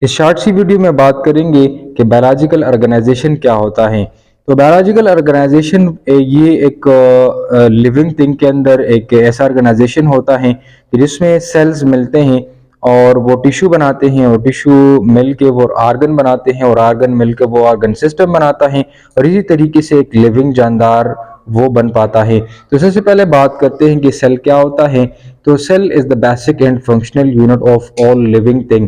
इस शॉर्ट सी वीडियो में बात करेंगे कि बायोलॉजिकल ऑर्गेनाइजेशन क्या होता है। तो बायोलॉजिकल ऑर्गेनाइजेशन ये एक लिविंग थिंग के अंदर एक ऐसा ऑर्गेनाइजेशन होता है कि जिसमें सेल्स मिलते हैं और वो टिश्यू बनाते हैं और टिश्यू मिल के वो आर्गन बनाते हैं और आर्गन मिल के वो आर्गन सिस्टम बनाता है और इसी तरीके से एक लिविंग जानदार वो बन पाता है। तो सबसे पहले बात करते हैं कि सेल क्या होता है। तो cell is the basic and functional unit of all living thing.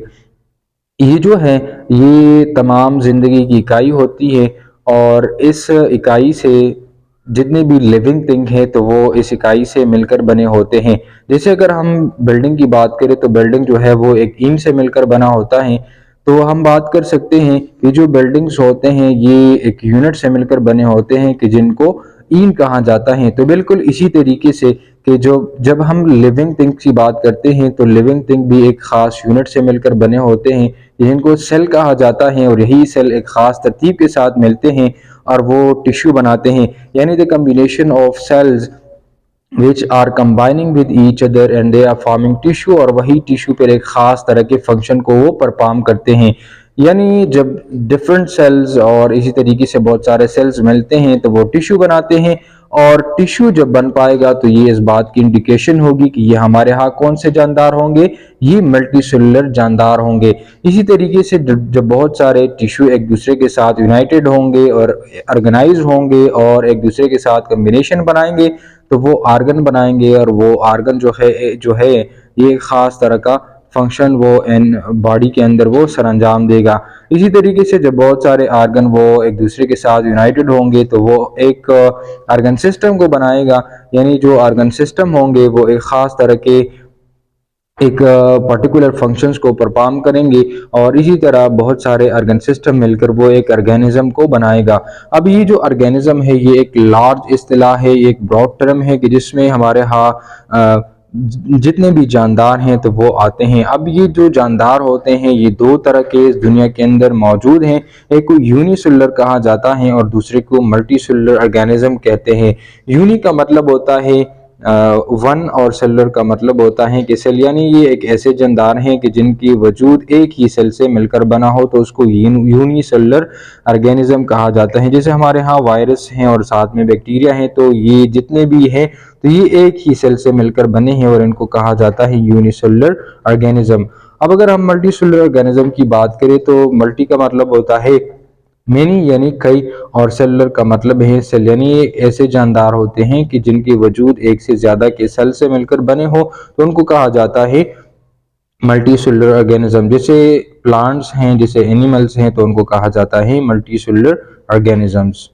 ये जो है ये तमाम ज़िंदगी की इकाई होती है और इस इकाई से जितने भी लिविंग थिंग है तो वो इस इकाई से मिलकर बने होते हैं। जैसे अगर हम बिल्डिंग की बात करें तो बिल्डिंग जो है वो एक ईंट से मिलकर बना होता है। तो हम बात कर सकते हैं कि जो बिल्डिंग्स होते हैं ये एक यूनिट से मिलकर बने होते हैं कि जिनको ईंट कहा जाता है। तो बिल्कुल इसी तरीके से कि जो जब हम लिविंग थिंग की बात करते हैं तो लिविंग थिंग भी एक खास यूनिट से मिलकर बने होते हैं जिनको सेल कहा जाता है और यही सेल एक खास तरतीब के साथ मिलते हैं और वो टिश्यू बनाते हैं। यानी the combination of cells which are combining with each other and they are forming tissue और वही टिश्यू पर एक खास तरह के फंक्शन को वो परफॉर्म करते हैं। यानी जब डिफरेंट सेल्स और इसी तरीके से बहुत सारे सेल्स मिलते हैं तो वो टिश्यू बनाते हैं और टिश्यू जब बन पाएगा तो ये इस बात की इंडिकेशन होगी कि ये हमारे यहाँ कौन से जानदार होंगे, ये मल्टी सेलुलर जानदार होंगे। इसी तरीके से जब बहुत सारे टिश्यू एक दूसरे के साथ यूनाइटेड होंगे और ऑर्गेनाइज होंगे और एक दूसरे के साथ कम्बिनेशन बनाएंगे तो वो आर्गन बनाएंगे और वो आर्गन जो है ये खास तरह का फंक्शन वो इन बॉडी के अंदर वो सरअंजाम देगा। इसी तरीके से जब बहुत सारे आर्गन वो एक दूसरे के साथ यूनाइटेड होंगे तो वो एक आर्गन सिस्टम को बनाएगा। यानी जो आर्गन सिस्टम होंगे वो एक खास तरह के एक पर्टिकुलर फंक्शंस को परफॉर्म करेंगे और इसी तरह बहुत सारे ऑर्गन सिस्टम मिलकर वो एक ऑर्गेनिज्म को बनाएगा। अब ये जो ऑर्गेनिज्म है ये एक लार्ज इस्तिलाह है, ये एक ब्रॉड टर्म है कि जिसमें हमारे यहाँ जितने भी जानदार हैं तो वो आते हैं। अब ये जो जानदार होते हैं ये दो तरह के इस दुनिया के अंदर मौजूद हैं, एक को यूनिसेलुलर कहा जाता है और दूसरे को मल्टी सेलुलर ऑर्गेनिज्म कहते हैं। यूनि का मतलब होता है वन और सेलुलर का मतलब होता है कि सेल, यानी ये एक ऐसे जानदार हैं कि जिनकी वजूद एक ही सेल से मिलकर बना हो तो उसको यूनिसेलुलर ऑर्गेनिज्म कहा जाता है। जैसे हमारे यहाँ वायरस हैं और साथ में बैक्टीरिया हैं तो ये जितने भी हैं तो ये एक ही सेल से मिलकर बने हैं और इनको कहा जाता है यूनिसेलुलर ऑर्गेनिज्म। अब अगर हम मल्टी सेलुलर ऑर्गेनिज्म की बात करें तो मल्टी का मतलब होता है मेनी यानी कई और सेलुलर का मतलब है सेल, यानी ये ऐसे जानदार होते हैं कि जिनकी वजूद एक से ज्यादा के सेल से मिलकर बने हो तो उनको कहा जाता है मल्टी सेलुलर ऑर्गेनिज्म। जैसे प्लांट्स हैं, जैसे एनिमल्स हैं तो उनको कहा जाता है मल्टी सेलुलर ऑर्गेनिजम्स।